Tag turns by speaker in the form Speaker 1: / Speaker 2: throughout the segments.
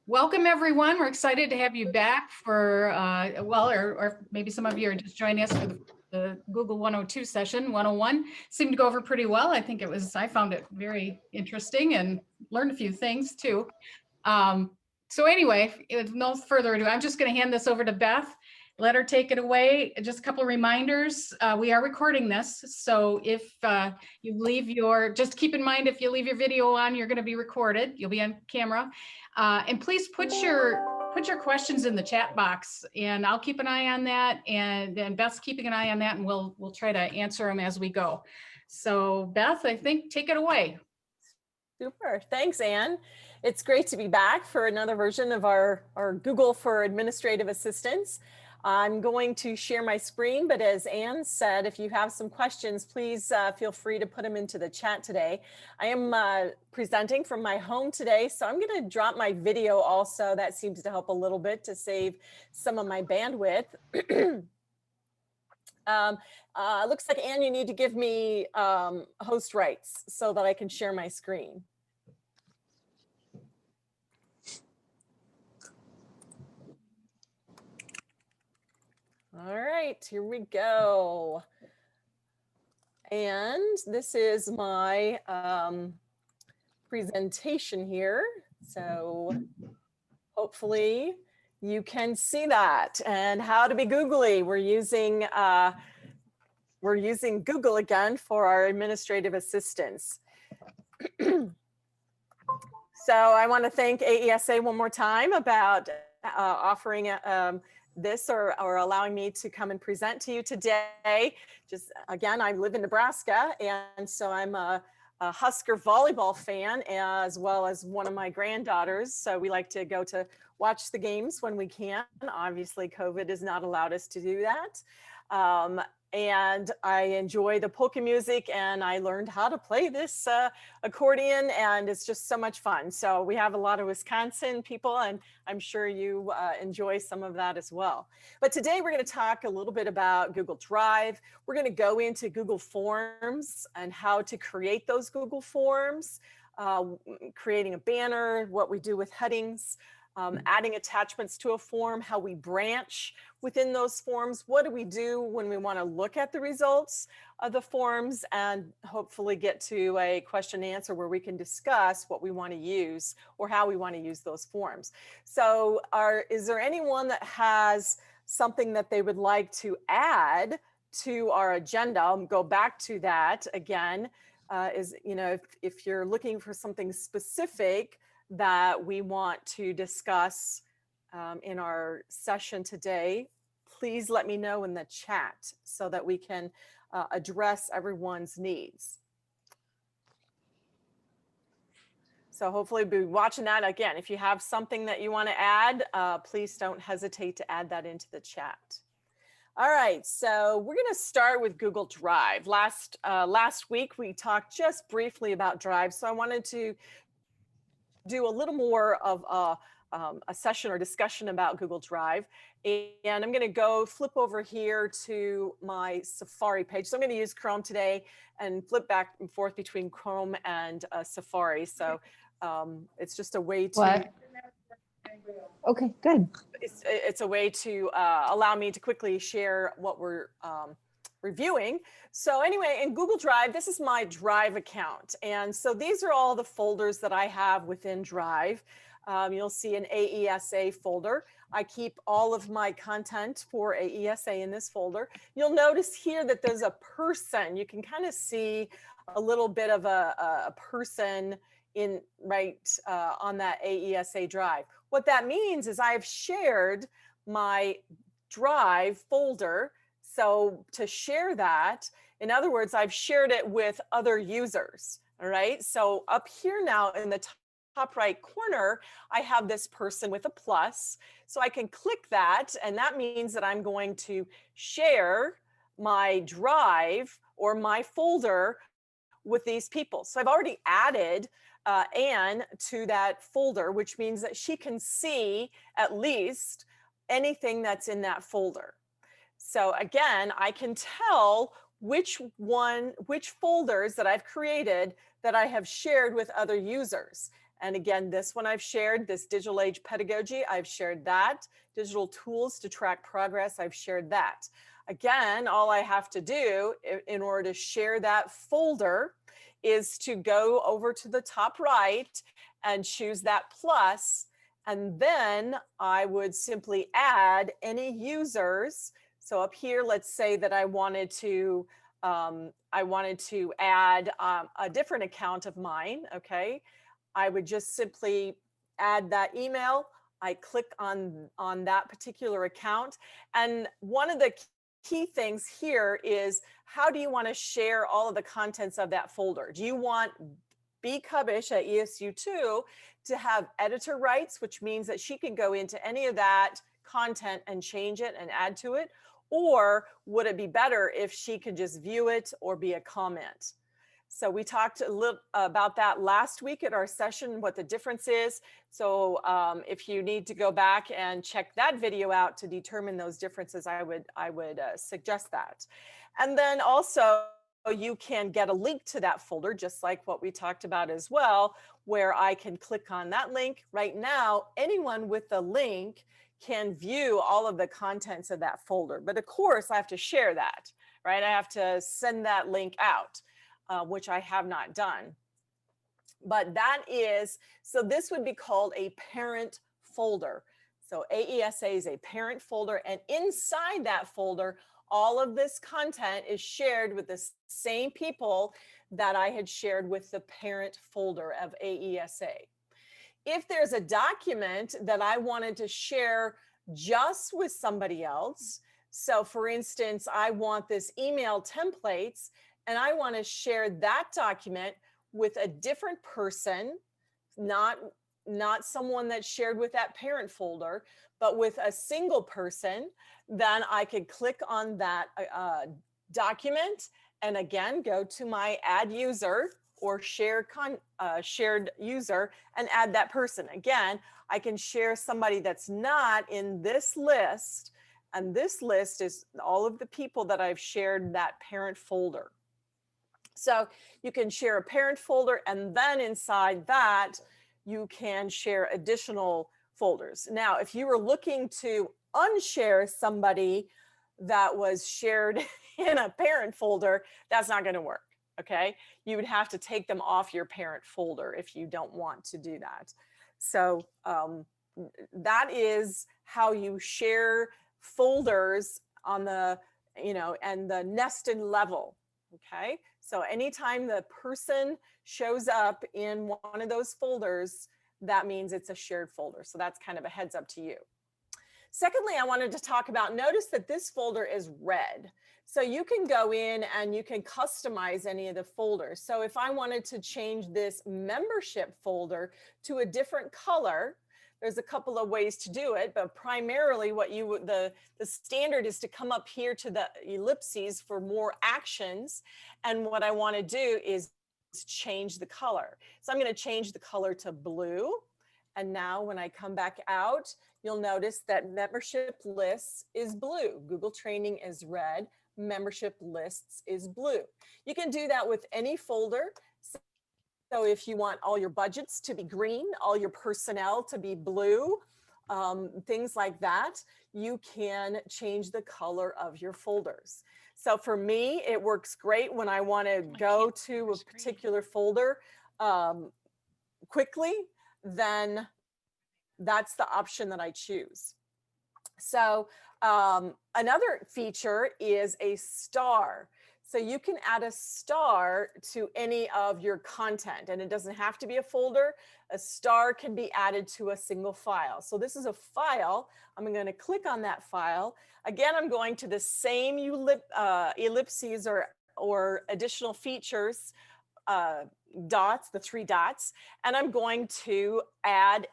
Speaker 1: Welcome, everyone. We're excited to have you back for, or maybe some of you are just joining us for the Google 102 session. 101 seemed to go over pretty well. I found it very interesting and learned a few things too. So anyway, with no further ado, I'm just going to hand this over to Beth. Let her take it away. Just a couple of reminders. We are recording this. So if just keep in mind, if you leave your video on, you're going to be recorded. You'll be on camera. And please put your questions in the chat box, and I'll keep an eye on that, and Beth's keeping an eye on that, and we'll try to answer them as we go. So Beth, I think take it away.
Speaker 2: Super. Thanks, Anne. It's great to be back for another version of our Google for Administrative Assistance. I'm going to share my screen, but as Anne said, if you have some questions, please feel free to put them into the chat today. I am presenting from my home today, so I'm going to drop my video also. That seems to help a little bit to save some of my bandwidth. Looks like, Anne, you need to give me host rights so that I can share my screen. All right, here we go. And this is my presentation here. So hopefully you can see that. And how to be googly. We're using Google again for our administrative assistance. So I want to thank AESA one more time about offering this or allowing me to come and present to you today. Just again, I live in Nebraska, and so I'm a Husker volleyball fan, as well as one of my granddaughters. So we like to go to watch the games when we can. Obviously, COVID has not allowed us to do that. And I enjoy the polka music, and I learned how to play this accordion, and it's just so much fun. So we have a lot of Wisconsin people, and I'm sure you enjoy some of that as well. But today we're going to talk a little bit about Google Drive. We're going to go into Google Forms and how to create those Google Forms, creating a banner, what we do with headings, adding attachments to a form, how we branch within those forms, what do we do when we want to look at the results of the forms, and hopefully get to a question and answer where we can discuss what we want to use or how we want to use those forms. So is there anyone that has something that they would like to add to our agenda? I'll go back to that again. If you're looking for something specific that we want to discuss in our session today, please let me know in the chat so that we can address everyone's needs. So hopefully we'll be watching that. Again, if you have something that you want to add, please don't hesitate to add that into the chat. All right, so we're going to start with Google Drive. Last week, we talked just briefly about Drive, so I wanted to do a little more of a session or discussion about Google Drive. And I'm going to flip over here to my Safari page. So I'm going to use Chrome today and flip back and forth between Chrome and Safari. So it's just a way to...
Speaker 3: What? Okay, good.
Speaker 2: It's a way to allow me to quickly share what we're reviewing. So anyway, in Google Drive, this is my Drive account. And so these are all the folders that I have within Drive. You'll see an AESA folder. I keep all of my content for AESA in this folder. You'll notice here that there's a person. You can kind of see a little bit of a person in on that AESA drive. What that means is I've shared my Drive folder. So to share that, in other words, I've shared it with other users. All right. So up here now in the top right corner, I have this person with a plus. So I can click that, and that means that I'm going to share my Drive or my folder with these people. So I've already added Anne to that folder, which means that she can see at least anything that's in that folder. So again, I can tell which folders that I've created that I have shared with other users. And again, this one I've shared, this digital age pedagogy, I've shared that. Digital tools to track progress, I've shared that. Again, all I have to do in order to share that folder is to go over to the top right and choose that plus, and then I would simply add any users. So up here, let's say that I wanted to add a different account of mine, okay? I would just simply add that email. I click on that particular account. And one of the key things here is, how do you want to share all of the contents of that folder? Do you want B. Cubbish at ESU2 to have editor rights, which means that she can go into any of that content and change it and add to it? Or would it be better if she could just view it or be a comment? So we talked a little about that last week at our session, what the difference is. So if you need to go back and check that video out to determine those differences, I would suggest that. And then also you can get a link to that folder, just like what we talked about as well, where I can click on that link. Right now, anyone with the link can view all of the contents of that folder. But of course, I have to share that, right? I have to send that link out. Which I have not done. But that is, so this would be called a parent folder. So AESA is a parent folder, and inside that folder, all of this content is shared with the same people that I had shared with the parent folder of AESA. If there's a document that I wanted to share just with somebody else, so for instance, I want this email templates, and I want to share that document with a different person, not someone that's shared with that parent folder, but with a single person, then I could click on that document and again, go to my add user or shared user and add that person. Again, I can share somebody that's not in this list, and this list is all of the people that I've shared that parent folder. So you can share a parent folder, and then inside that, you can share additional folders. Now, if you were looking to unshare somebody that was shared in a parent folder, that's not going to work, okay? You would have to take them off your parent folder if you don't want to do that. So that is how you share folders on the, and the nested level, okay? So anytime the person shows up in one of those folders, that means it's a shared folder. So that's kind of a heads up to you. Secondly, I wanted to talk about, notice that this folder is red. So you can go in and you can customize any of the folders. So if I wanted to change this membership folder to a different color, there's a couple of ways to do it, but primarily what you would, the standard is to come up here to the ellipses for more actions. And what I want to do is change the color. So I'm going to change the color to blue. And now when I come back out, you'll notice that membership lists is blue. Google Training is red. Membership lists is blue. You can do that with any folder. So if you want all your budgets to be green, all your personnel to be blue, things like that, you can change the color of your folders. So for me, it works great when I want to go to a particular folder quickly, then that's the option that I choose. So another feature is a star. So you can add a star to any of your content, and it doesn't have to be a folder. A star can be added to a single file. So this is a file. I'm going to click on that file. Again, I'm going to the same ellipses or additional features, dots, the 3 dots, and I'm going to add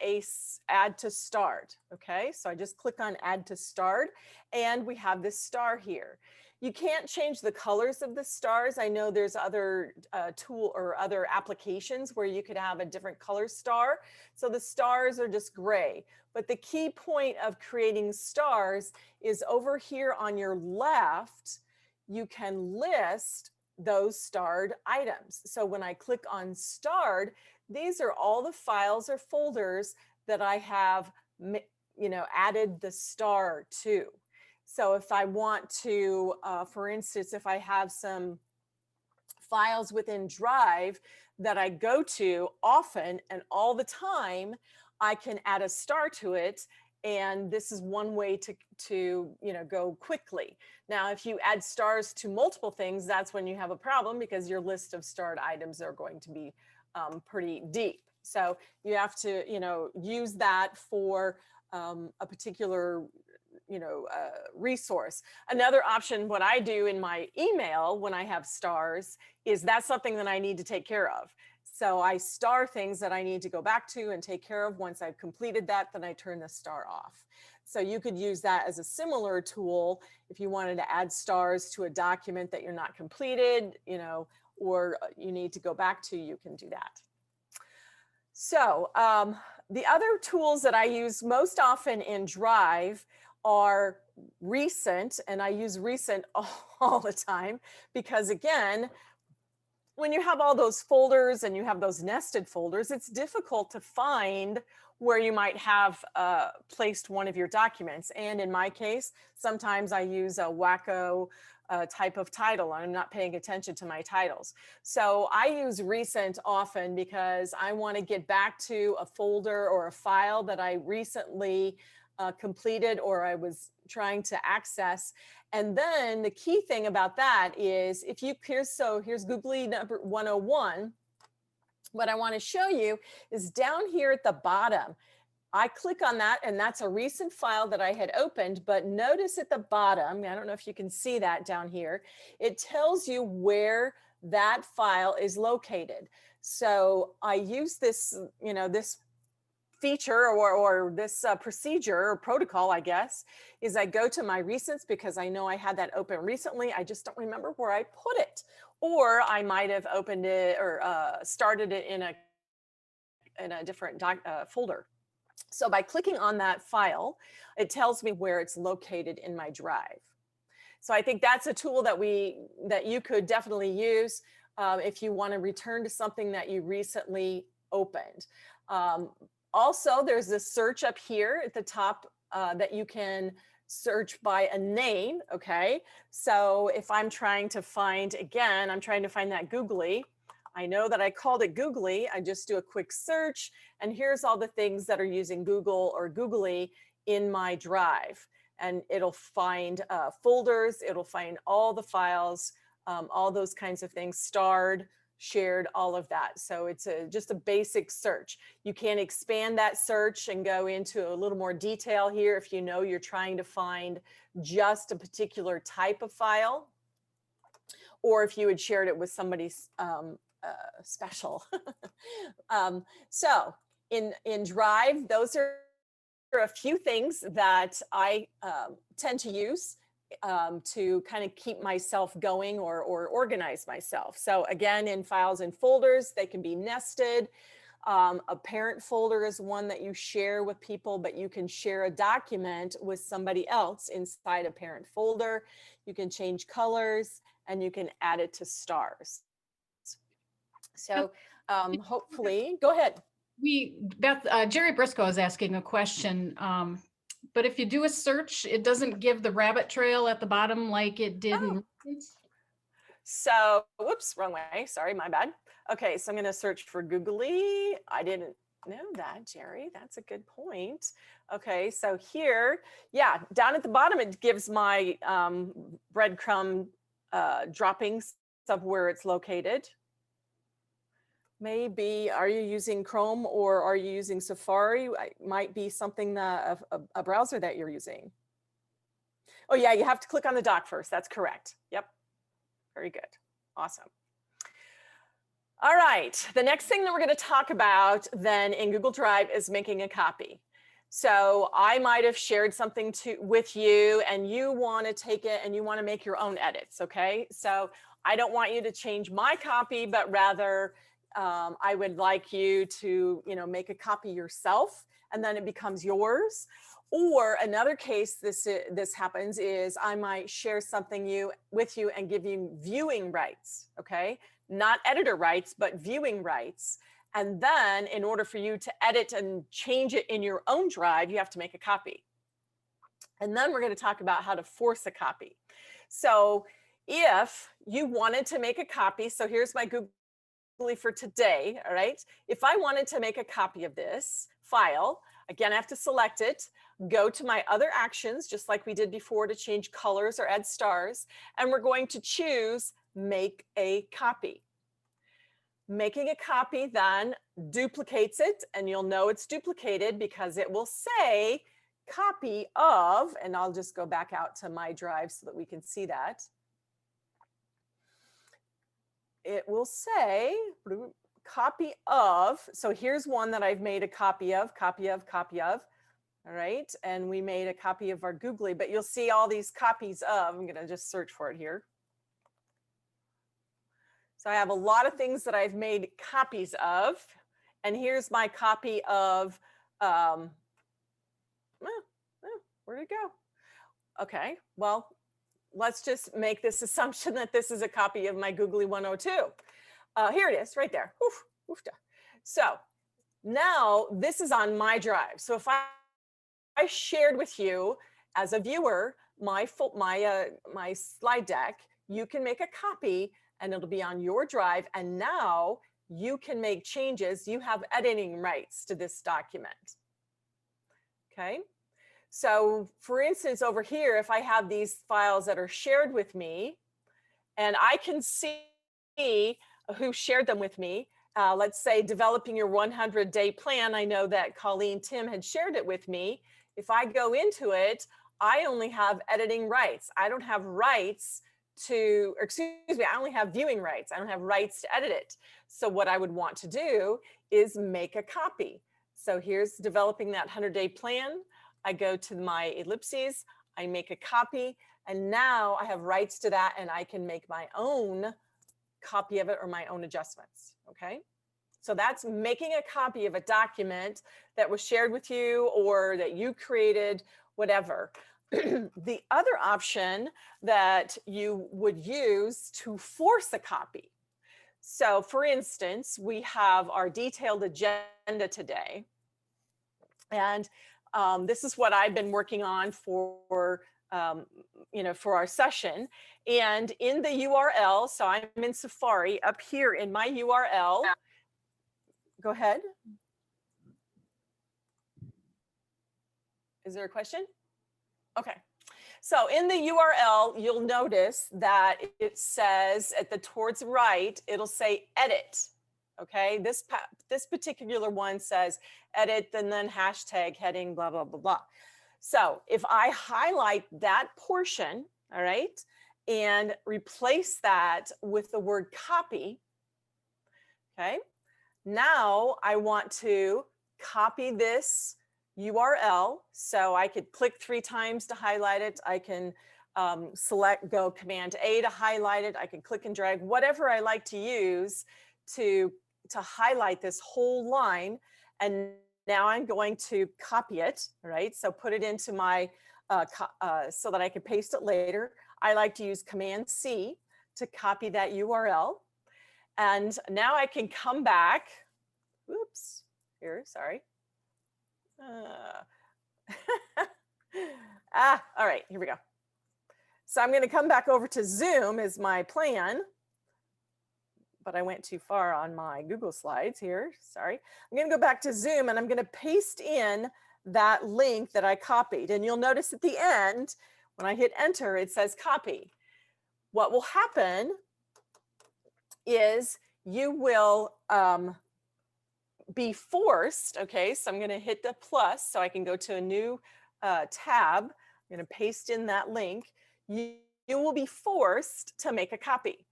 Speaker 2: to start. Okay, so I just click on add to start, and we have this star here. You can't change the colors of the stars. I know there's other tool or other applications where you could have a different color star. So the stars are just gray. But the key point of creating stars is over here on your left, you can list those starred items. So when I click on starred, these are all the files or folders that I have, added the star to. So if I want to, for instance, if I have some files within Drive that I go to often and all the time, I can add a star to it. And this is one way to go quickly. Now, if you add stars to multiple things, that's when you have a problem, because your list of starred items are going to be pretty deep. So you have to, use that for a particular resource. Another option, what I do in my email when I have stars, is that's something that I need to take care of. So I star things that I need to go back to and take care of. Once I've completed that, then I turn the star off. So you could use that as a similar tool if you wanted to add stars to a document that you're not completed, or you need to go back to, you can do that. So the other tools that I use most often in Drive are recent, and I use recent all the time, because again, when you have all those folders and you have those nested folders, it's difficult to find where you might have placed one of your documents. And in my case, sometimes I use a wacko type of title. I'm not paying attention to my titles. So I use recent often because I want to get back to a folder or a file that I recently completed or I was trying to access. And then the key thing about that is here's Googly number 101. What I want to show you is down here at the bottom. I click on that, and that's a recent file that I had opened, but notice at the bottom, I don't know if you can see that down here, it tells you where that file is located. So I use this, this feature or this procedure or protocol, I guess, is I go to my recents because I know I had that open recently. I just don't remember where I put it. Or I might have opened it or started it in a different folder. So by clicking on that file, it tells me where it's located in my Drive. So I think that's a tool that you could definitely use if you want to return to something that you recently opened. Also, there's this search up here at the top that you can search by a name, okay? So if I'm trying to find, again, I'm trying to find that Googly. I know that I called it Googly. I just do a quick search, and here's all the things that are using Google or Googly in my Drive. And it'll find folders, it'll find all the files, all those kinds of things, starred, shared, all of that. So it's just a basic search. You can expand that search and go into a little more detail here if you know you're trying to find just a particular type of file, or if you had shared it with somebody special. So in Drive, those are a few things that I tend to use to kind of keep myself going or organize myself. So again, in files and folders, they can be nested. A parent folder is one that you share with people, but you can share a document with somebody else inside a parent folder. You can change colors and you can add it to stars. So hopefully, go ahead.
Speaker 1: Jerry Briscoe is asking a question. But if you do a search, it doesn't give the rabbit trail at the bottom like it did.
Speaker 2: So, whoops, wrong way. Sorry, my bad. Okay, so I'm going to search for Googly. I didn't know that, Jerry. That's a good point. Okay, so here, yeah, down at the bottom, it gives my breadcrumb droppings of where it's located. Maybe, are you using Chrome or are you using Safari? It might be something that a browser that you're using. Oh yeah, you have to click on the dock first. That's correct. Yep. Very good. Awesome. All right. The next thing that we're going to talk about then in Google Drive is making a copy. So I might have shared something with you and you want to take it and you want to make your own edits. Okay. So I don't want you to change my copy, but rather I would like you to, make a copy yourself and then it becomes yours. Or another case this happens is I might share something with you and give you viewing rights, okay? Not editor rights, but viewing rights. And then in order for you to edit and change it in your own drive, you have to make a copy. And then we're going to talk about how to force a copy. So if you wanted to make a copy, so here's my Googly for today, all right? If I wanted to make a copy of this file, again, I have to select it, go to my other actions, just like we did before to change colors or add stars, and we're going to choose make a copy. Making a copy then duplicates it, and you'll know it's duplicated because it will say copy of, and I'll just go back out to my drive so that we can see that. It will say copy of, so here's one that I've made a copy of, all right? And we made a copy of our Googly, but you'll see all these copies of, I'm gonna just search for it here. So I have a lot of things that I've made copies of, and here's my copy of, where'd it go? Okay, well, let's just make this assumption that this is a copy of my Googly 102. Here it is, right there. Oof, oofta. So now this is on my drive. So if I shared with you as a viewer my slide deck, you can make a copy and it'll be on your drive. And now you can make changes. You have editing rights to this document. Okay. So for instance, over here, if I have these files that are shared with me and I can see who shared them with me, let's say developing your 100-day plan. I know that Colleen Tim had shared it with me. If I go into it, I only have editing rights. I don't have rights to, or excuse me, I only have viewing rights. I don't have rights to edit it. So what I would want to do is make a copy. So here's developing that 100-day plan. I go to my ellipses, I make a copy, and now I have rights to that and I can make my own copy of it or my own adjustments, okay? So that's making a copy of a document that was shared with you or that you created, whatever. The other option that you would use to force a copy. So for instance, we have our detailed agenda today. And this is what I've been working on for, for our session. And in the URL, so I'm in Safari, up here in my URL, go ahead. Is there a question? Okay. So in the URL, you'll notice that it says towards the right, it'll say edit. Okay, this particular one says edit and then hashtag heading, blah, blah, blah, blah. So if I highlight that portion, all right, and replace that with the word copy, okay, now I want to copy this URL. So I could click 3 times to highlight it. I can go Command A to highlight it. I can click and drag, whatever I like to use to highlight this whole line. And now I'm going to copy it, right? So put it into my, so that I can paste it later. I like to use Command C to copy that URL. And now I can come back, oops, here, sorry. All right, here we go. So I'm gonna come back over to Zoom as my plan, but I went too far on my Google Slides here, sorry. I'm gonna go back to Zoom and I'm gonna paste in that link that I copied. And you'll notice at the end, when I hit enter, it says copy. What will happen is you will be forced, okay, so I'm gonna hit the plus so I can go to a new tab. I'm gonna paste in that link. You will be forced to make a copy.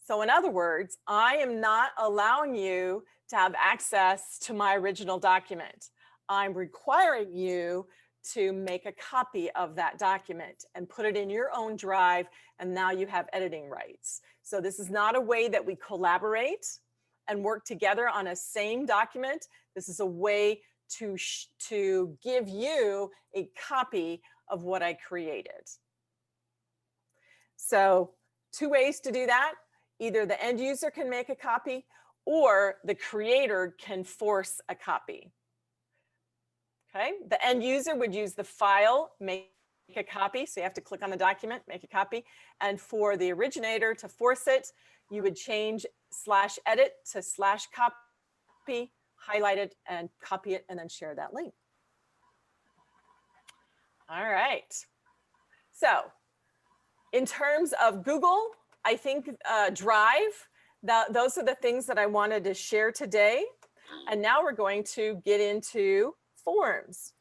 Speaker 2: So in other words, I am not allowing you to have access to my original document. I'm requiring you to make a copy of that document and put it in your own drive, and now you have editing rights. So this is not a way that we collaborate and work together on a same document. This is a way to give you a copy of what I created. So 2 ways to do that. Either the end user can make a copy or the creator can force a copy. Okay, the end user would use the file, make a copy. So you have to click on the document, make a copy. And for the originator to force it, you would change /edit to /copy, highlight it and copy it and then share that link. All right. So in terms of Google, I think Drive, those are the things that I wanted to share today. And now we're going to get into forms.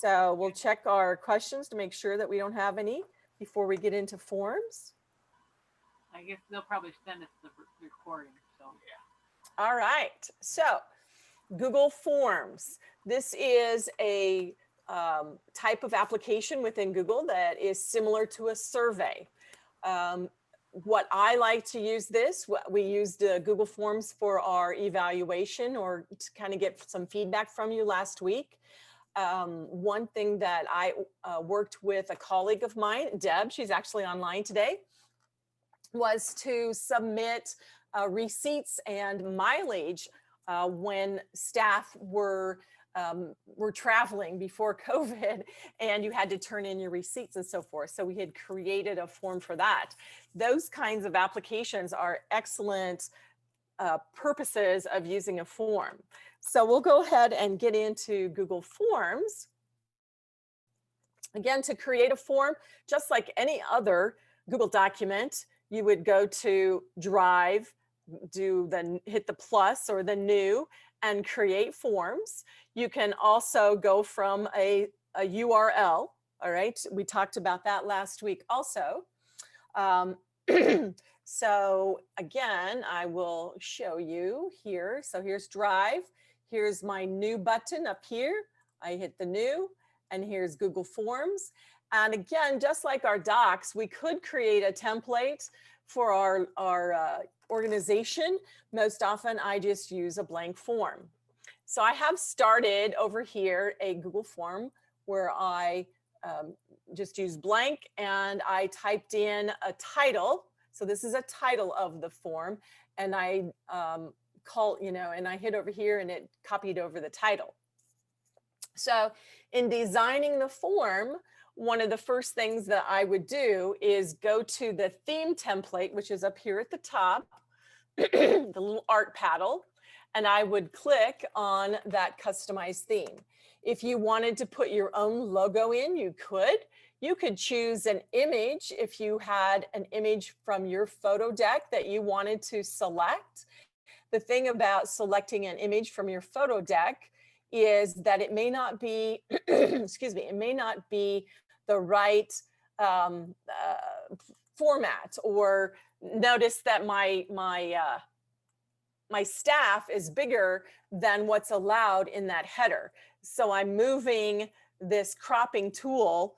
Speaker 2: So we'll check our questions to make sure that we don't have any before we get into forms.
Speaker 4: I guess they'll probably send us the recording. So
Speaker 2: All right. So Google Forms. This is a type of application within Google that is similar to a survey. What I like to use this, we used Google Forms for our evaluation or to kind of get some feedback from you last week. One thing that I worked with a colleague of mine, Deb, she's actually online today, was to submit receipts and mileage when staff were traveling before COVID and you had to turn in your receipts and so forth. So we had created a form for that. Those kinds of applications are excellent purposes of using a form. So we'll go ahead and get into Google Forms. Again, to create a form, just like any other Google document, you would go to Drive, hit the plus or the new and create forms. You can also go from a URL. All right, we talked about that last week also. So again, I will show you here. So here's Drive. Here's my new button up here. I hit the new, and here's Google Forms. And again, just like our docs, we could create a template for our organization. Most often I just use a blank form. So I have started over here a Google form where I just use blank and I typed in a title. So this is a title of the form, and I and I hit over here and it copied over the title. So in designing the form, one of the first things that I would do is go to the theme template, which is up here at the top, the little art paddle, and I would click on that customized theme. If you wanted to put your own logo in, you could. You could choose an image if you had an image from your photo deck that you wanted to select. The thing about selecting an image from your photo deck is that it may not be, excuse me, it may not be the right format, or notice that my staff is bigger than what's allowed in that header. So I'm moving this cropping tool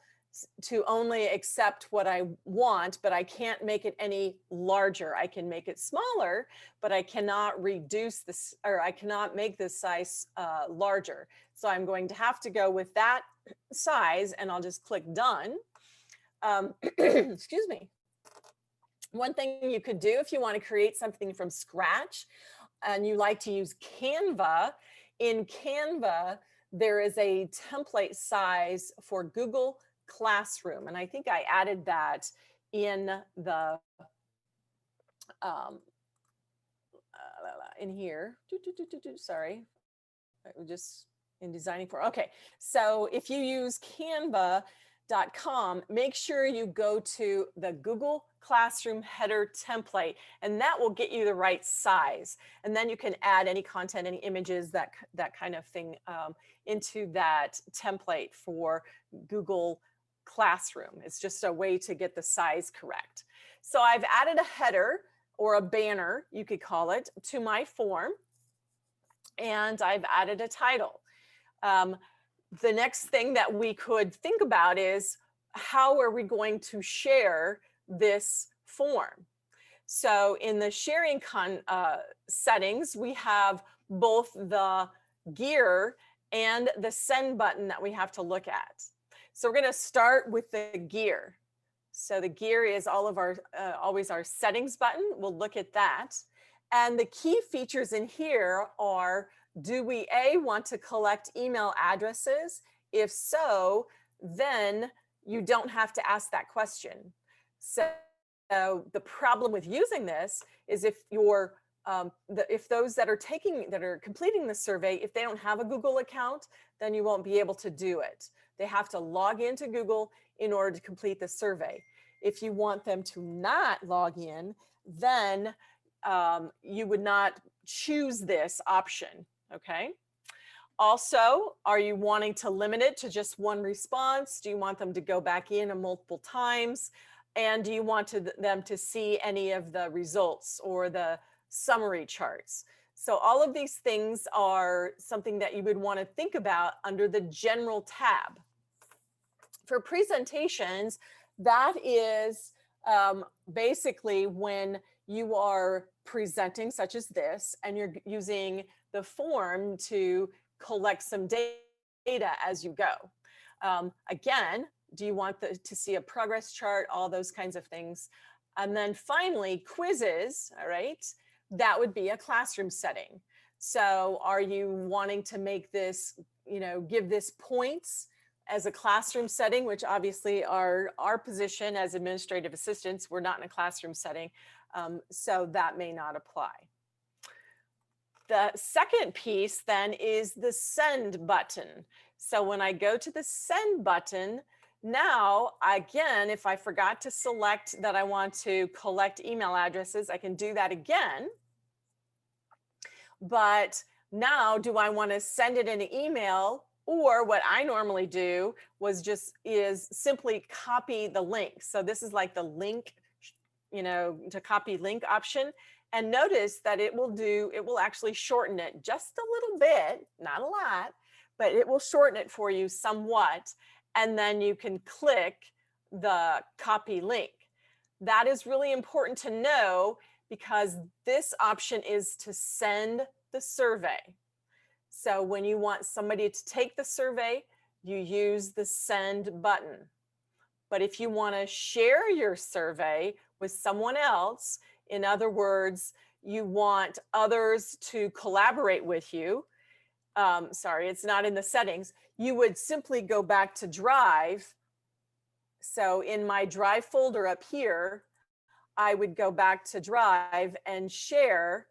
Speaker 2: to only accept what I want, but I can't make it any larger. I can make it smaller, but I cannot reduce this, or I cannot make this size larger. So I'm going to have to go with that size, and I'll just click done. Excuse me. One thing you could do if you want to create something from scratch and you like to use Canva, in Canva, there is a template size for Google Classroom. And I think I added that in the, in here, sorry, just in designing for, okay. So if you use canva.com, make sure you go to the Google Classroom header template, and that will get you the right size. And then you can add any content, any images, that kind of thing into that template for Google Classroom. It's just a way to get the size correct. So I've added a header or a banner, you could call it, to my form, and I've added a title. The next thing that we could think about is, how are we going to share this form? So in the sharing settings, we have both the gear and the send button that we have to look at. So we're going to start with the gear. So the gear is all of our always our settings button. We'll look at that. And the key features in here are, do we want to collect email addresses? If so, then you don't have to ask that question. So the problem with using this is if if those that are completing the survey, if they don't have a Google account, then you won't be able to do it. They have to log into Google in order to complete the survey. If you want them to not log in, then you would not choose this option, okay? Also, are you wanting to limit it to just one response? Do you want them to go back in multiple times? And do you want them to see any of the results or the summary charts? So all of these things are something that you would want to think about under the general tab. For presentations, that is basically when you are presenting, such as this, and you're using the form to collect some data as you go. Again, do you want to see a progress chart, all those kinds of things? And then finally, quizzes, all right? That would be a classroom setting. So are you wanting to make this, give this points as a classroom setting, which obviously our position as administrative assistants, we're not in a classroom setting, so that may not apply. The second piece then is the send button. So when I go to the send button, now, again, if I forgot to select that I want to collect email addresses, I can do that again. But now, do I want to send it in an email? Or what I normally do is simply copy the link. So this is like the link, to copy link option. And notice that it will actually shorten it just a little bit, not a lot, but it will shorten it for you somewhat. And then you can click the copy link. That is really important to know because this option is to send the survey. So when you want somebody to take the survey, you use the send button. But if you want to share your survey with someone else, in other words, you want others to collaborate with you, sorry, it's not in the settings, you would simply go back to Drive. So in my Drive folder up here, I would go back to Drive and share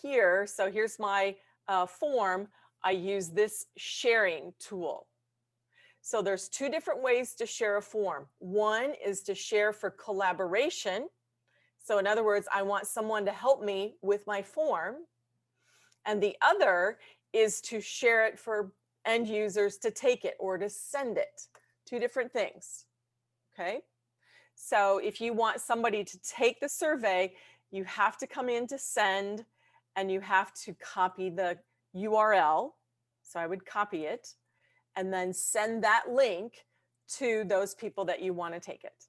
Speaker 2: here. So here's my form. I use this sharing tool. So there's two different ways to share a form. One is to share for collaboration. So in other words, I want someone to help me with my form. And the other is to share it for end users to take it or to send it. Two different things, okay? So if you want somebody to take the survey, you have to come in to send and you have to copy the URL. So I would copy it and then send that link to those people that you want to take it.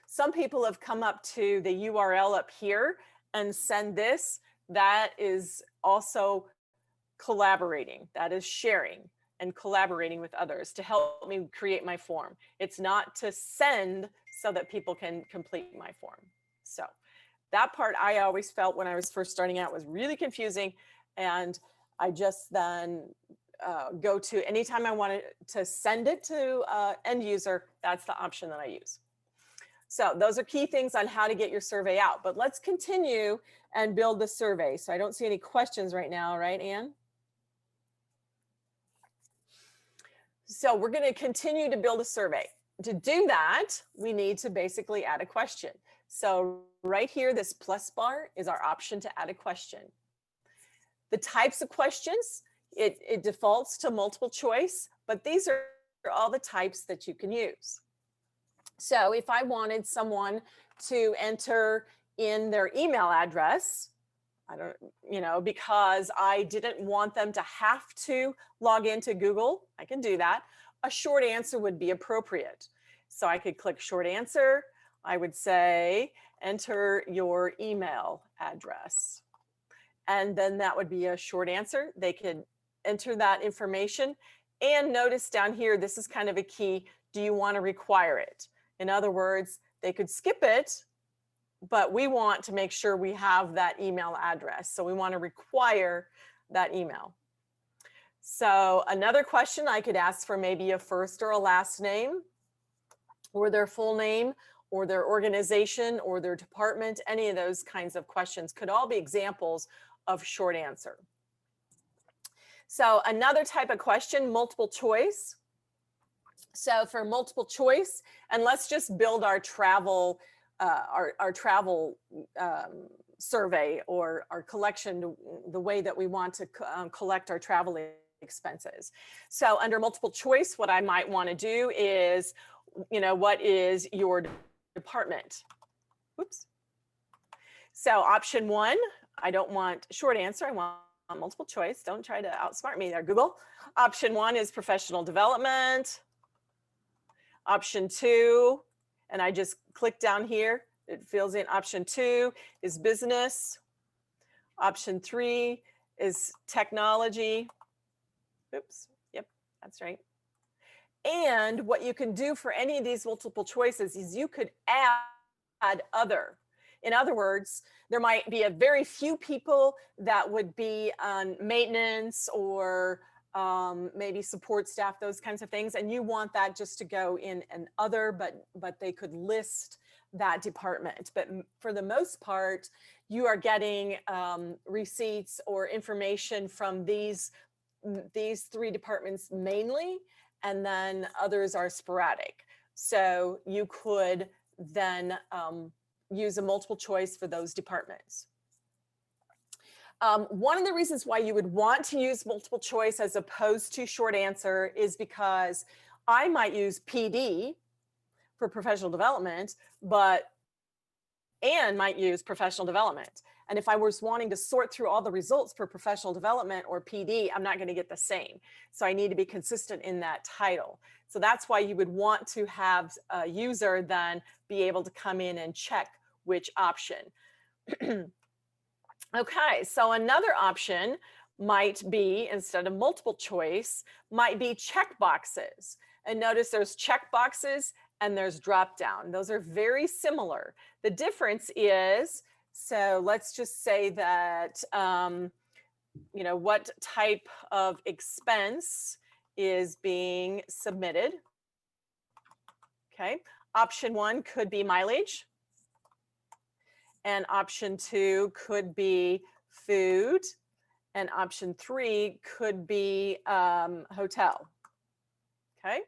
Speaker 2: Some people have come up to the URL up here and send this. That is also collaborating. That is sharing and collaborating with others to help me create my form. It's not to send so that people can complete my form. So that part I always felt when I was first starting out was really confusing. And I just then go to anytime I wanted to send it to end user, that's the option that I use. So those are key things on how to get your survey out. But let's continue and build the survey. So I don't see any questions right now, right, Anne? So we're going to continue to build a survey. To do that, we need to basically add a question. So right here, this plus bar is our option to add a question. The types of questions, it defaults to multiple choice, but these are all the types that you can use. So if I wanted someone to enter in their email address, because I didn't want them to have to log into Google, I can do that. A short answer would be appropriate. So I could click short answer. I would say, enter your email address. And then that would be a short answer. They could enter that information. And notice down here, this is kind of a key. Do you want to require it? In other words, they could skip it but we want to make sure we have that email address. So we want to require that email. So another question I could ask for maybe a first or a last name, or their full name, or their organization, or their department. Any of those kinds of questions could all be examples of short answer. So another type of question, multiple choice. So for multiple choice, and let's just build our travel survey or our collection, the way that we want to collect our travel expenses. So under multiple choice, what I might want to do is, what is your department? Oops. So option 1, I don't want short answer. I want multiple choice. Don't try to outsmart me there, Google. Option 1 is professional development. Option 2, and I just click down here, it fills in. Option 2 is business. Option 3 is technology. Oops, yep, that's right. And what you can do for any of these multiple choices is you could add other. In other words, there might be a very few people that would be on maintenance or maybe support staff, those kinds of things. And you want that just to go in an other, but they could list that department. But for the most part, you are getting receipts or information from these 3 departments mainly, and then others are sporadic. So you could then use a multiple choice for those departments. One of the reasons why you would want to use multiple choice as opposed to short answer is because I might use PD for professional development, but Anne might use professional development. And if I was wanting to sort through all the results for professional development or PD, I'm not going to get the same. So I need to be consistent in that title. So that's why you would want to have a user then be able to come in and check which option. Okay, so another option might be, instead of multiple choice, might be check boxes. And notice there's check boxes and there's drop down. Those are very similar. The difference is, so let's just say that, what type of expense is being submitted. Okay, option 1 could be mileage. And option 2 could be food. And option 3 could be hotel. Okay.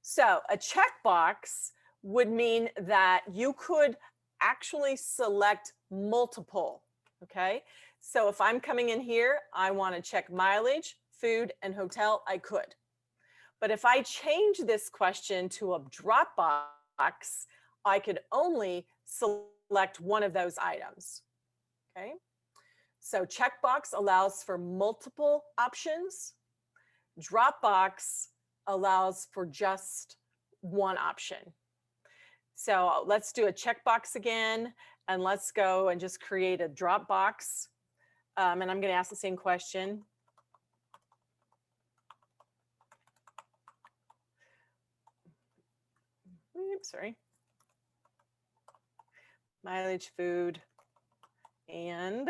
Speaker 2: So a checkbox would mean that you could actually select multiple. Okay. So if I'm coming in here, I want to check mileage, food, and hotel, I could. But if I change this question to a drop box, I could only select one of those items. Okay. So checkbox allows for multiple options. Dropbox allows for just one option. So let's do a checkbox again, and let's go and just create a Dropbox. And I'm going to ask the same question. Oops, sorry. Mileage, food, and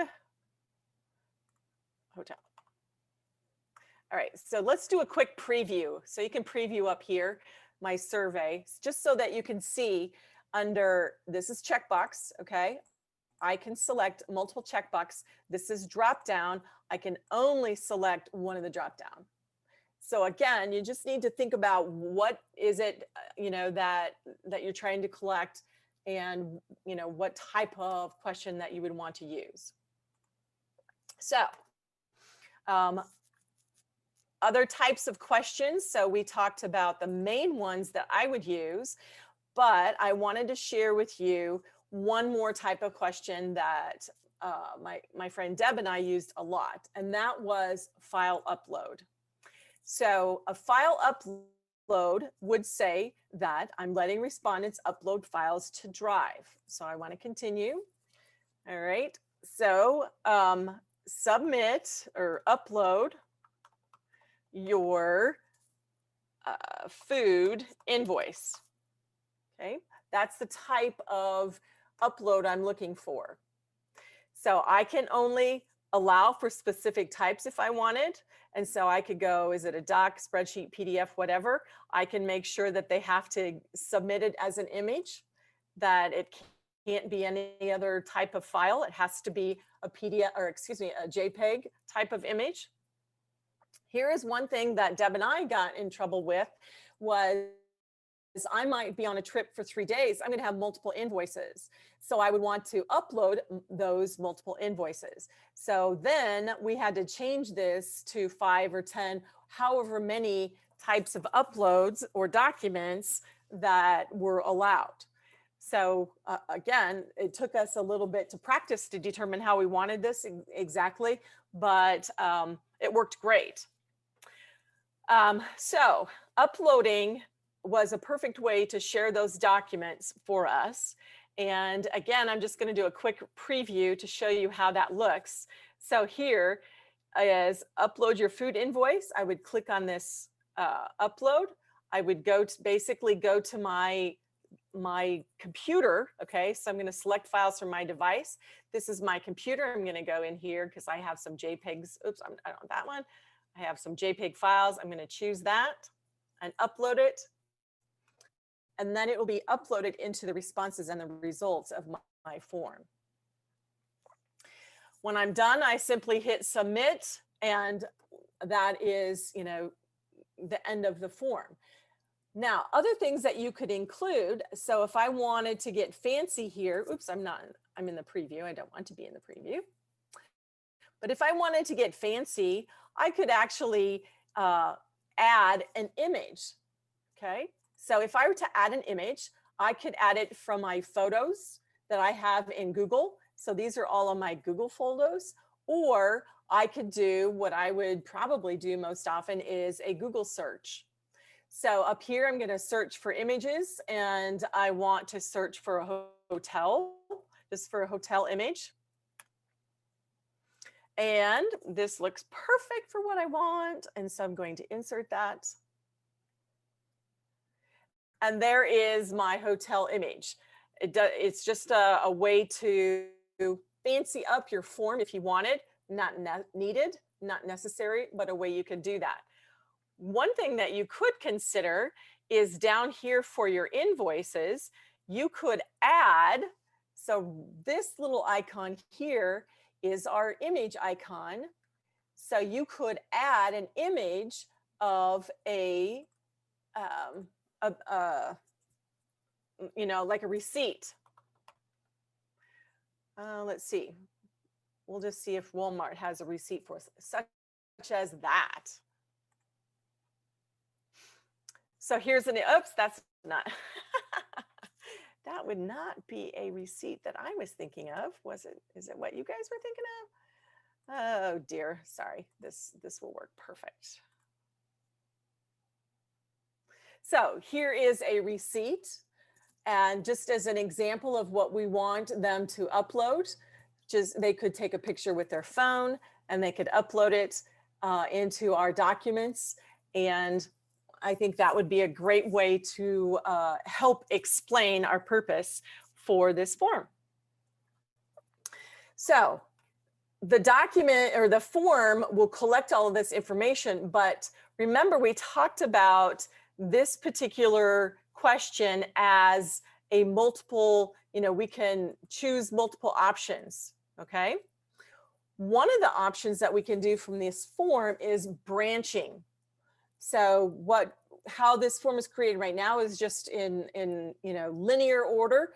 Speaker 2: hotel. All right, so let's do a quick preview. So you can preview up here my survey, just so that you can see under, this is checkbox, okay? I can select multiple checkbox. This is drop down. I can only select one of the drop down. So again, you just need to think about what is it, that you're trying to collect, and what type of question that you would want to use. So other types of questions. So we talked about the main ones that I would use, but I wanted to share with you one more type of question that my friend Deb and I used a lot, and that was file upload. So a file upload would say that I'm letting respondents upload files to Drive. So I want to continue. All right. So submit or upload your food invoice. Okay. That's the type of upload I'm looking for. So I can only allow for specific types if I wanted. And so I could go, is it a doc, spreadsheet, PDF, whatever. I can make sure that they have to submit it as an image, that it can't be any other type of file. It has to be a PDF, or excuse me, a JPEG type of image. Here is one thing that Deb and I got in trouble with was I might be on a trip for 3 days. I'm going to have multiple invoices. So I would want to upload those multiple invoices. So then we had to change this to 5 or 10, however many types of uploads or documents that were allowed. So again, it took us a little bit to practice to determine how we wanted this exactly, but it worked great. So uploading was a perfect way to share those documents for us. And again, I'm just going to do a quick preview to show you how that looks. So here is upload your food invoice. I would click on this upload. I would basically go to my computer. Okay, so I'm going to select files from my device. This is my computer. I'm going to go in here because I have some JPEGs. Oops, I don't want that one. I have some JPEG files. I'm going to choose that and upload it. And then it will be uploaded into the responses and the results of my form. When I'm done, I simply hit submit, and that is, you know, the end of the form. Now, other things that you could include. So if I wanted to get fancy here, oops, I'm in the preview. I don't want to be in the preview. But if I wanted to get fancy, I could actually add an image. Okay. So if I were to add an image, I could add it from my photos that I have in Google. So these are all of my Google photos. Or I could do what I would probably do most often is a Google search. So up here, I'm going to search for images, and I want to search for a hotel, just for a hotel image. And this looks perfect for what I want. And so I'm going to insert that. And there is my hotel image. It's just a way to fancy up your form if you wanted, not needed, not necessary, but a way you could do that. One thing that you could consider is down here for your invoices, you could add, so this little icon here is our image icon. So you could add an image of you know, like a receipt. Let's see. We'll just see if Walmart has a receipt for us, such as that. So here's an, oops, that's not, that would not be a receipt that I was thinking of. Was it? Is it what you guys were thinking of? Oh dear, sorry. This will work perfect. So here is a receipt. And just as an example of what we want them to upload, just they could take a picture with their phone and they could upload it into our documents. And I think that would be a great way to help explain our purpose for this form. So the document or the form will collect all of this information, but remember we talked about this particular question as a multiple, you know, we can choose multiple options, okay? One of the options that we can do from this form is branching. So how this form is created right now is just in you know, linear order,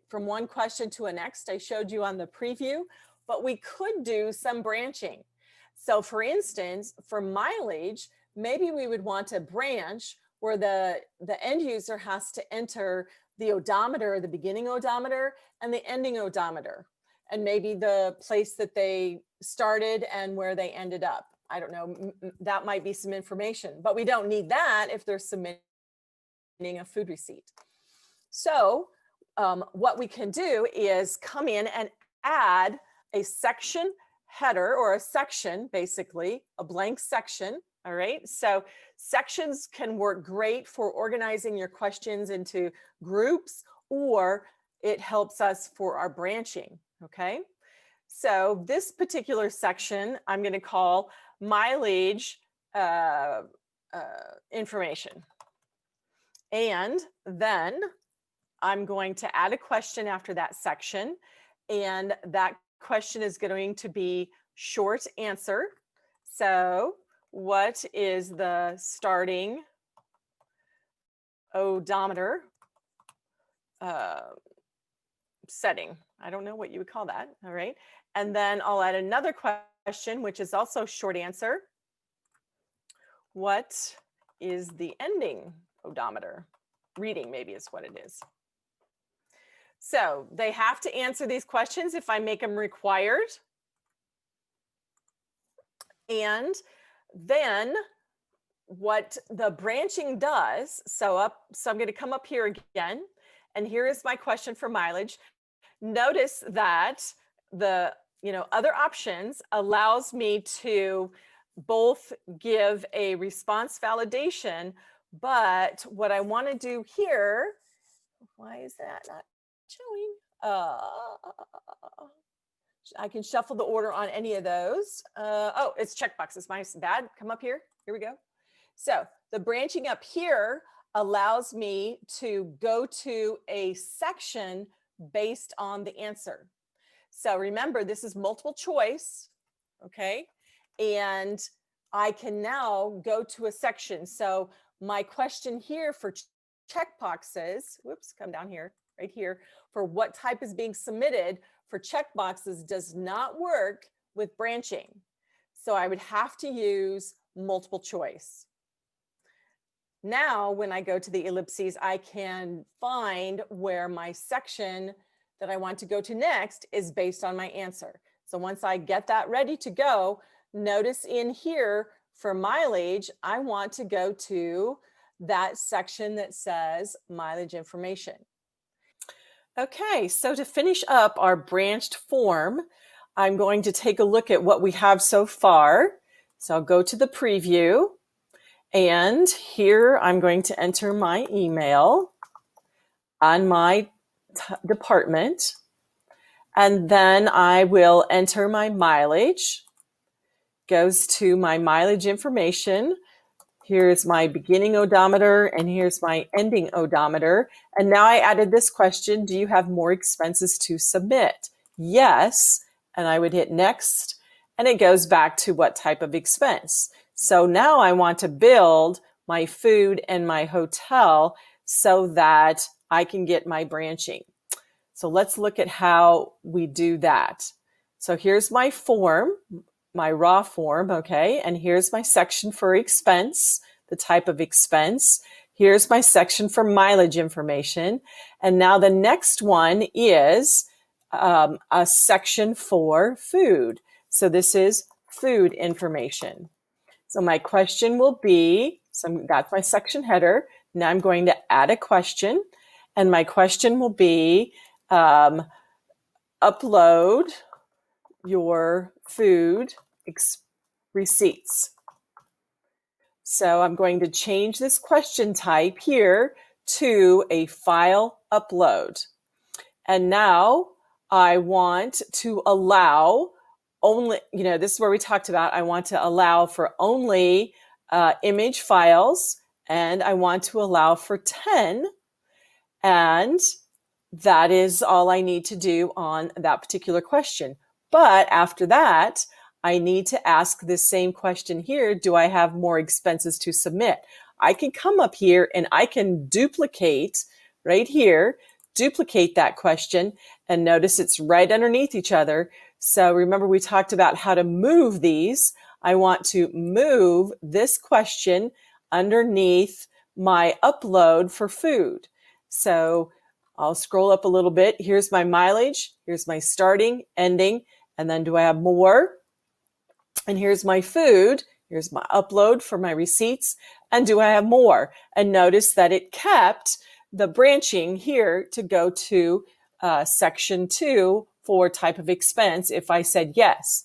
Speaker 2: from one question to a next. I showed you on the preview, but we could do some branching. So for instance, for mileage, maybe we would want to branch where the end user has to enter the odometer, the beginning odometer and the ending odometer, and maybe the place that they started and where they ended up. I don't know, that might be some information, but we don't need that if they're submitting a food receipt. So what we can do is come in and add a section header, or a section, basically a blank section. All right, so sections can work great for organizing your questions into groups or it helps us for our branching, okay? So this particular section, I'm going to call mileage information. And then I'm going to add a question after that section. And that question is going to be short answer. So what is the starting odometer setting? I don't know what you would call that. All right. And then I'll add another question, which is also short answer. What is the ending odometer? Reading maybe is what it is. So they have to answer these questions if I make them required. And then what the branching does, so I'm going to come up here again, and here is my question for mileage. Notice that the other options allows me to both give a response validation, but what I want to do here, why is that not showing? I can shuffle the order on any of those. Oh, it's checkboxes. My bad. Come up here. Here we go. So the branching up here allows me to go to a section based on the answer. So remember, this is multiple choice, okay? And I can now go to a section. So my question here for checkboxes, whoops, come down here, right here, for what type is being submitted for checkboxes does not work with branching. So I would have to use multiple choice. Now, when I go to the ellipses, I can find where my section that I want to go to next is based on my answer. So once I get that ready to go, notice in here for mileage, I want to go to that section that says mileage information. Okay, so to finish up our branched form, I'm going to take a look at what we have so far. So I'll go to the preview. And here I'm going to enter my email on my department. And then I will enter my mileage. Goes to my mileage information. Here's my beginning odometer and here's my ending odometer. And now I added this question, do you have more expenses to submit? Yes. And I would hit next. And it goes back to what type of expense. So now I want to build my food and my hotel so that I can get my branching. So let's look at how we do that. So here's my form, my raw form, okay? And here's my section for expense, the type of expense. Here's my section for mileage information. And now the next one is a section for food. So this is food information. So my question will be, so that's my section header. Now I'm going to add a question, and my question will be, upload your food receipts. So I'm going to change this question type here to a file upload. And now I want to allow only, this is where we talked about, I want to allow for only image files, and I want to allow for 10. And that is all I need to do on that particular question. But after that, I need to ask this same question here. Do I have more expenses to submit? I can come up here and I can duplicate right here, duplicate that question, and notice it's right underneath each other. So remember, we talked about how to move these. I want to move this question underneath my upload for food. So I'll scroll up a little bit. Here's my mileage. Here's my starting, ending, and then do I have more? And here's my food. Here's my upload for my receipts. And do I have more? And notice that it kept the branching here to go to section 2 for type of expense if I said yes.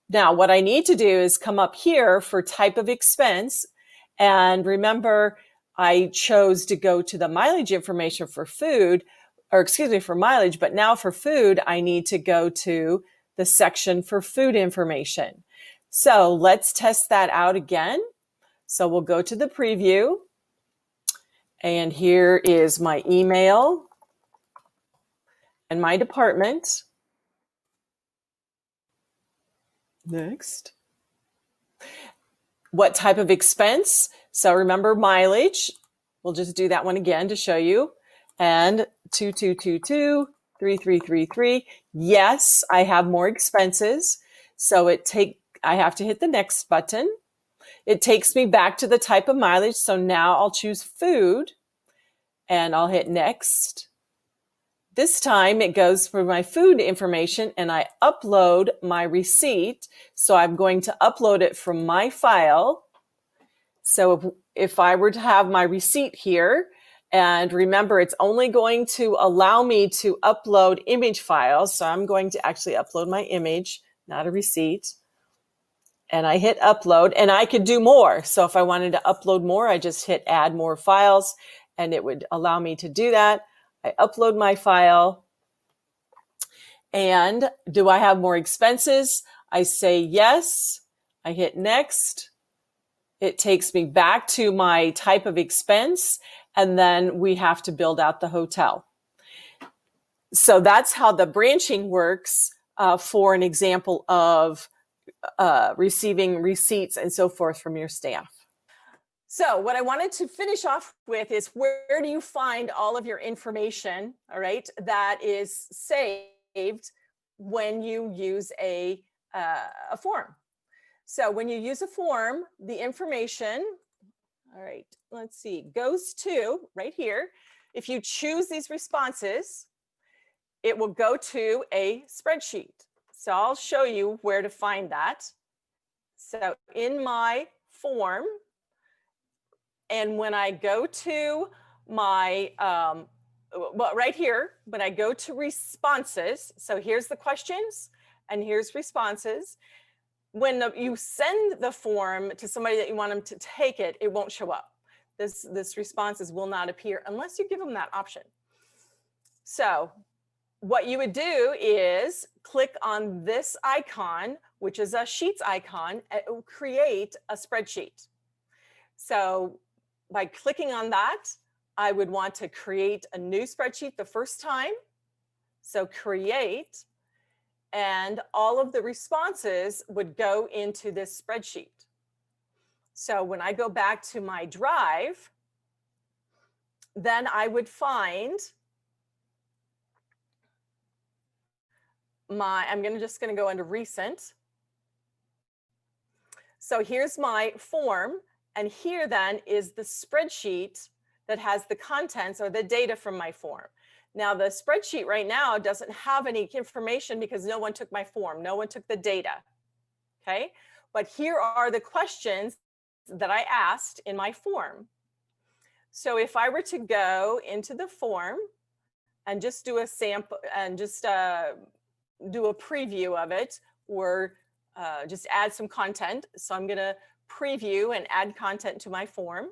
Speaker 2: Now, what I need to do is come up here for type of expense. And remember, I chose to go to the mileage information for food. or excuse me, for mileage, but now for food, I need to go to the section for food information. So let's test that out again. So we'll go to the preview, and here is my email and my department. Next. What type of expense? So remember mileage. We'll just do that one again to show you. And 2222, 3333. Yes, I have more expenses. So I have to hit the next button. It takes me back to the type of mileage. So now I'll choose food and I'll hit next. This time it goes for my food information and I upload my receipt. So I'm going to upload it from my file. So if I were to have my receipt here, and remember, it's only going to allow me to upload image files. So I'm going to actually upload my image, not a receipt. And I hit upload, and I could do more. So if I wanted to upload more, I just hit add more files and it would allow me to do that. I upload my file. And do I have more expenses? I say yes. I hit next. It takes me back to my type of expense, and then we have to build out the hotel. So that's how the branching works for an example of receiving receipts and so forth from your staff. So what I wanted to finish off with is, where do you find all of your information, all right, that is saved when you use a form? So when you use a form, the information, all right, let's see, goes to right here. If you choose these responses, it will go to a spreadsheet. So I'll show you where to find that. So in my form, and when I go to my, well, right here, when I go to responses, so here's the questions and here's responses. When you send the form to somebody that you want them to take it, it won't show up. This responses will not appear unless you give them that option. So what you would do is click on this icon, which is a Sheets icon, and it will create a spreadsheet. So by clicking on that, I would want to create a new spreadsheet the first time. So create, and all of the responses would go into this spreadsheet. So when I go back to my drive, then I would find I'm just going to go into recent. So here's my form, and here then is the spreadsheet that has the contents or the data from my form. Now the spreadsheet right now doesn't have any information because no one took my form, no one took the data, okay? But here are the questions that I asked in my form. So if I were to go into the form and just do a sample and just do a preview of it, or just add some content. So I'm gonna preview and add content to my form.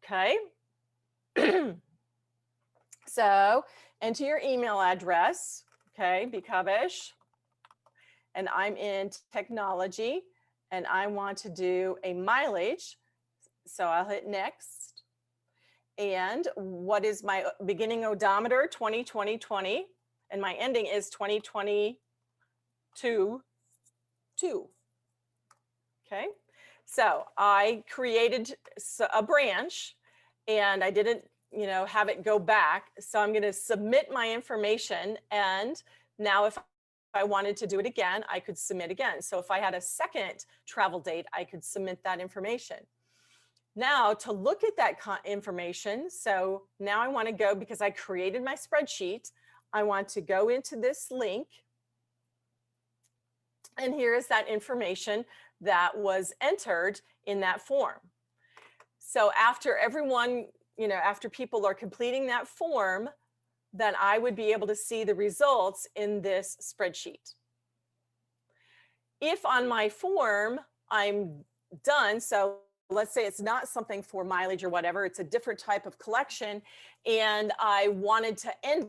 Speaker 2: Okay. So enter your email address, okay, Bikavish, and I'm in technology, and I want to do a mileage. So I'll hit next. And what is my beginning odometer? 2020, and my ending is 2022. Okay, so I created a branch, and I didn't, have it go back. So I'm going to submit my information, and now if I wanted to do it again, I could submit again. So if I had a second travel date, I could submit that information. Now to look at that information, so now I want to go, because I created my spreadsheet, I want to go into this link, and here is that information that was entered in that form. So after everyone, after people are completing that form, then I would be able to see the results in this spreadsheet. If on my form I'm done, so let's say it's not something for mileage or whatever, it's a different type of collection, and I wanted to end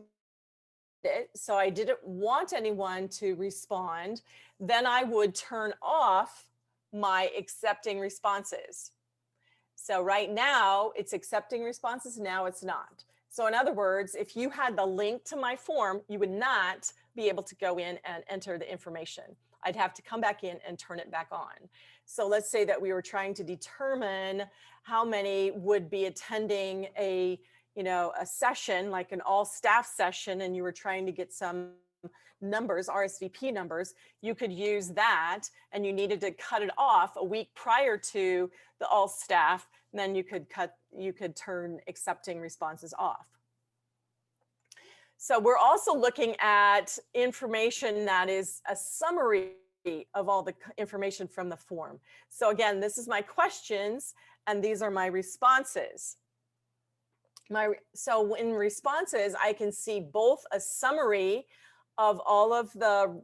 Speaker 2: it, so I didn't want anyone to respond, then I would turn off my accepting responses. So right now it's accepting responses, now it's not. So in other words, if you had the link to my form, you would not be able to go in and enter the information. I'd have to come back in and turn it back on. So let's say that we were trying to determine how many would be attending a session, like an all staff session, and you were trying to get some numbers, RSVP numbers, you could use that, and you needed to cut it off a week prior to the all staff, and then you could turn accepting responses off. So we're also looking at information that is a summary of all the information from the form. So again, this is my questions, and these are my responses. So in responses, I can see both a summary of all of the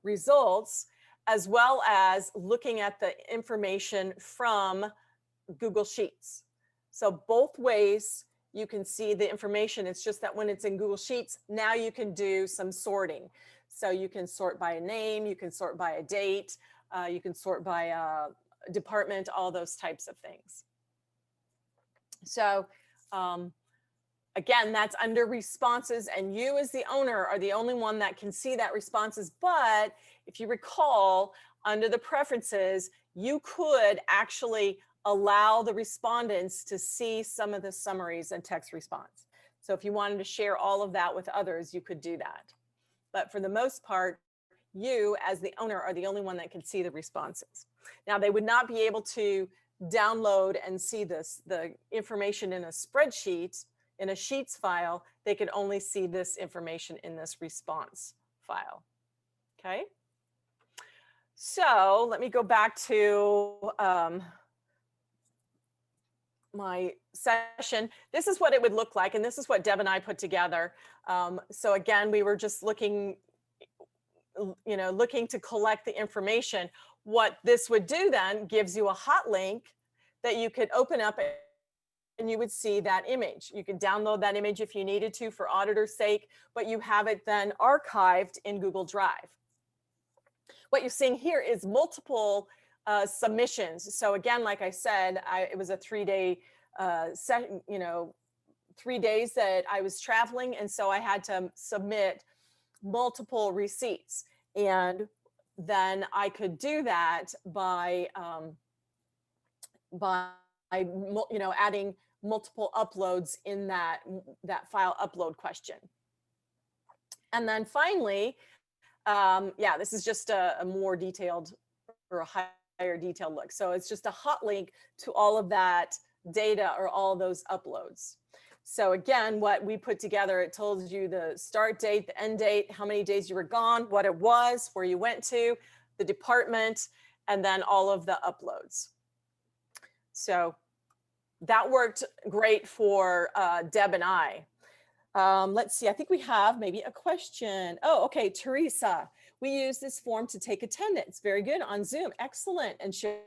Speaker 2: results, as well as looking at the information from Google Sheets. So both ways you can see the information. It's just that when it's in Google Sheets, now you can do some sorting. So you can sort by a name, you can sort by a date, you can sort by a department, all those types of things. So again, that's under responses, and you as the owner are the only one that can see that responses. But if you recall, under the preferences, you could actually allow the respondents to see some of the summaries and text response. So if you wanted to share all of that with others, you could do that. But for the most part, you as the owner are the only one that can see the responses. Now, they would not be able to download and see the information in a spreadsheet, in a Sheets file. They could only see this information in this response file. Okay. So let me go back to my session. This is what it would look like, and this is what Deb and I put together. So again, we were just looking to collect the information. What this would do then gives you a hot link that you could open up, and you would see that image. You could download that image if you needed to for auditor's sake, but you have it then archived in Google Drive. What you're seeing here is multiple submissions. So again, like I said, it was a 3-day session, 3 days that I was traveling, and so I had to submit multiple receipts, and then I could do that by adding multiple uploads in that file upload question. And then finally, this is just a more detailed or a higher detailed look. So it's just a hot link to all of that data or all those uploads. So again, what we put together, it told you the start date, the end date, how many days you were gone, what it was, where you went to, the department, and then all of the uploads. So that worked great for Deb and I. Let's see, I think we have maybe a question. Oh, okay, Teresa. We use this form to take attendance. Very good, on Zoom. Excellent. And share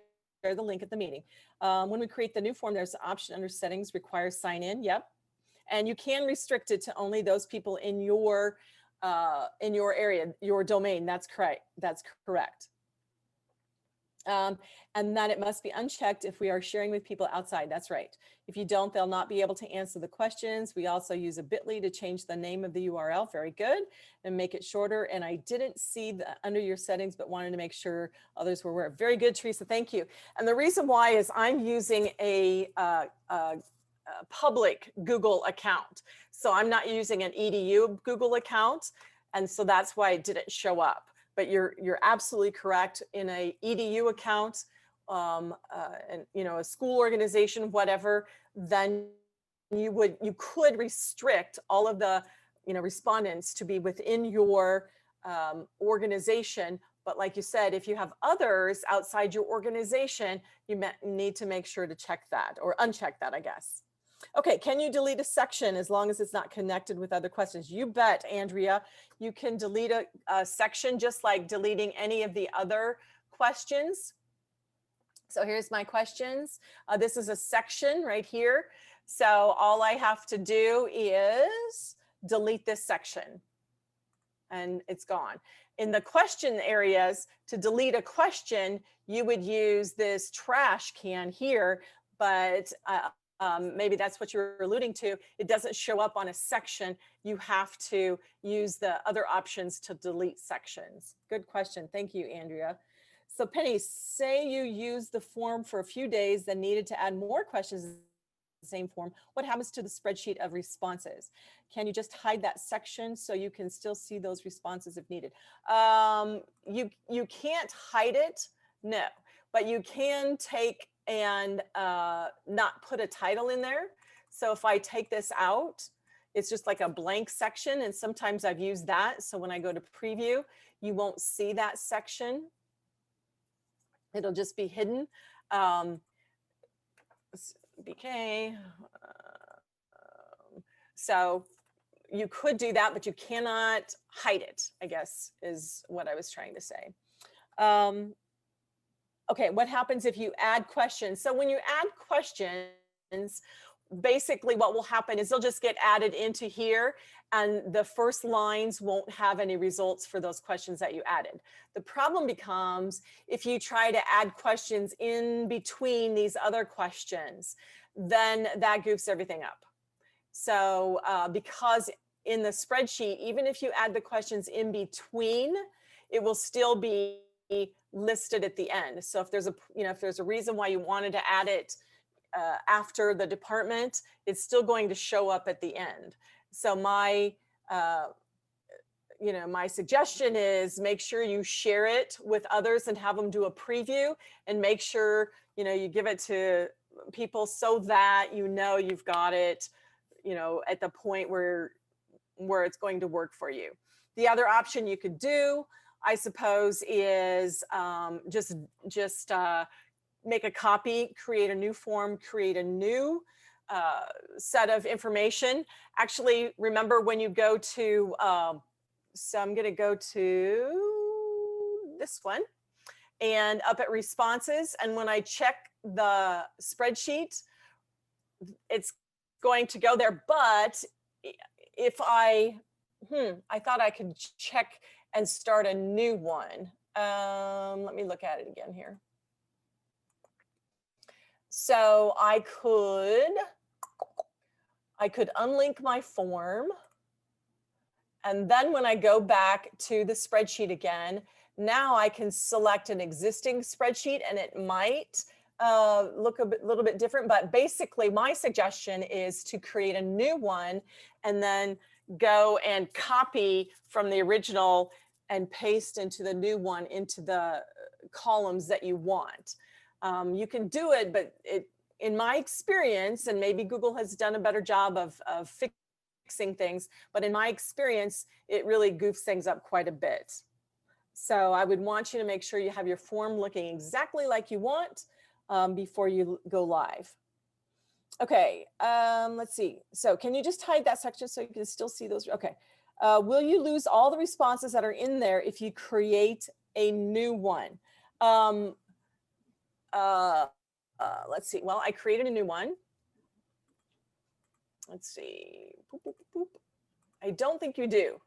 Speaker 2: the link at the meeting. When we create the new form, there's an option under settings, require sign in. Yep. And you can restrict it to only those people in your area, your domain. That's correct. That's correct. And that it must be unchecked if we are sharing with people outside. That's right. If you don't, they'll not be able to answer the questions. We also use a bit.ly to change the name of the URL. Very good. And make it shorter. And I didn't see the under your settings, but wanted to make sure others were aware. Very good, Teresa. Thank you. And the reason why is I'm using a public Google account. So I'm not using an EDU Google account. And so that's why it didn't show up. But you're absolutely correct. In a EDU account, and a school organization, whatever, then you could restrict all of the respondents to be within your organization. But like you said, if you have others outside your organization, you need to make sure to check that or uncheck that, I guess. Okay, can you delete a section as long as it's not connected with other questions? You bet, Andrea. You can delete a section just like deleting any of the other questions. So here's my questions. This is a section right here. So all I have to do is delete this section and it's gone. In the question areas, to delete a question, you would use this trash can here, but maybe that's what you're alluding to. It doesn't show up on a section. You have to use the other options to delete sections. Good question. Thank you, Andrea. So Penny, say you use the form for a few days, then needed to add more questions in the same form. What happens to the spreadsheet of responses? Can you just hide that section so you can still see those responses if needed? You can't hide it, no, but you can take and not put a title in there. So if I take this out, it's just like a blank section, and sometimes I've used that. So when I go to preview, you won't see that section. It'll just be hidden. BK. So you could do that, but you cannot hide it, I guess, is what I was trying to say. Okay, what happens if you add questions? So when you add questions, basically what will happen is they'll just get added into here, and the first lines won't have any results for those questions that you added. The problem becomes if you try to add questions in between these other questions, then that goofs everything up. So because in the spreadsheet, even if you add the questions in between, it will still be listed at the end. So if there's a, if there's a reason why you wanted to add it after the department, it's still going to show up at the end. So my, my suggestion is make sure you share it with others and have them do a preview, and make sure, you give it to people so that you've got it, at the point where it's going to work for you. The other option you could do, I suppose, is just make a copy, create a new form, create a new set of information. Actually, remember when you go to, so I'm going to go to this one, and up at responses, and when I check the spreadsheet, it's going to go there. But if I thought I could check and start a new one. Let me look at it again here. So I could unlink my form. And then when I go back to the spreadsheet again, now I can select an existing spreadsheet, and it might look a little bit different. But basically my suggestion is to create a new one and then go and copy from the original and paste into the new one into the columns that you want. You can do it, but in my experience, and maybe Google has done a better job of fixing things, but in my experience, it really goofs things up quite a bit. So I would want you to make sure you have your form looking exactly like you want before you go live. Okay, let's see. So can you just hide that section so you can still see those? Okay. Will you lose all the responses that are in there if you create a new one? Let's see. Well, I created a new one. Let's see. Boop, boop, boop. I don't think you do.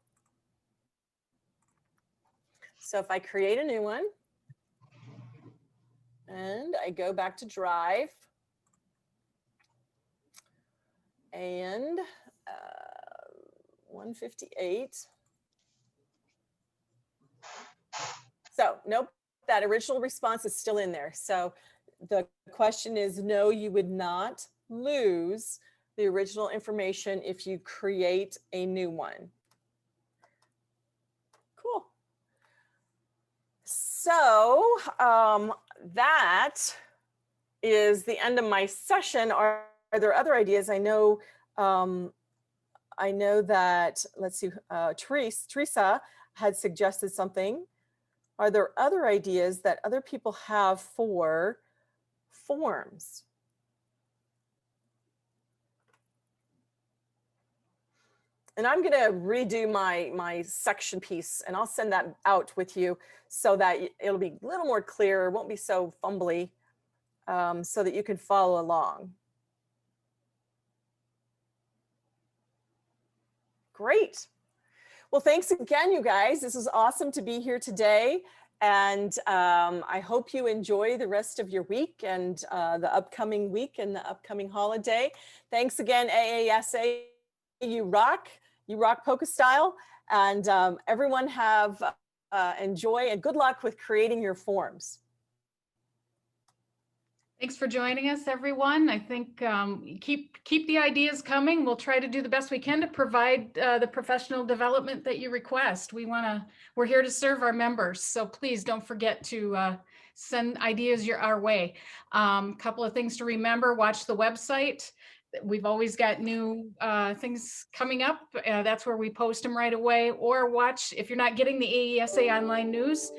Speaker 2: So if I create a new one and I go back to Drive and 158. So nope, that original response is still in there. So the question is, no, you would not lose the original information if you create a new one. Cool. So that is the end of my session. Are there other ideas? I know that, let's see, Teresa had suggested something. Are there other ideas that other people have for forms? And I'm going to redo my section piece, and I'll send that out with you so that it'll be a little more clear. It won't be so fumbly. so that you can follow along. Great. Well, thanks again, you guys. This was awesome to be here today. And I hope you enjoy the rest of your week and the upcoming week and the upcoming holiday. Thanks again, AASA. You rock polka style. And everyone have enjoy and good luck with creating your forms.
Speaker 1: Thanks for joining us, everyone. I think keep the ideas coming. We'll try to do the best we can to provide the professional development that you request. We're here to serve our members, so please don't forget to send ideas our way. Couple of things to remember: watch the website. We've always got new things coming up. That's where we post them right away. Or watch, if you're not getting the AESA online news,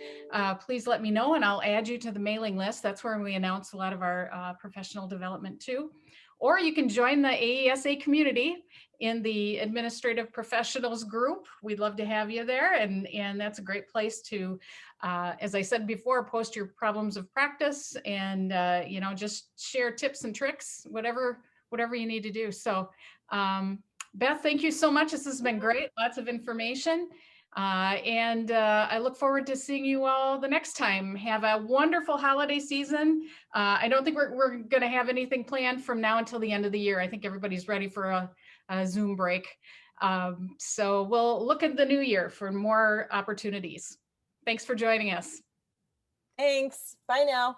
Speaker 1: please let me know and I'll add you to the mailing list. That's where we announce a lot of our professional development too. Or you can join the AESA community in the administrative professionals group. We'd love to have you there. And that's a great place to, as I said before, post your problems of practice and, just share tips and tricks, whatever you need to do. So Beth, thank you so much. This has been great. Lots of information. And I look forward to seeing you all the next time. Have a wonderful holiday season. I don't think we're going to have anything planned from now until the end of the year. I think everybody's ready for a Zoom break. So we'll look at the new year for more opportunities. Thanks for joining us.
Speaker 2: Thanks. Bye now.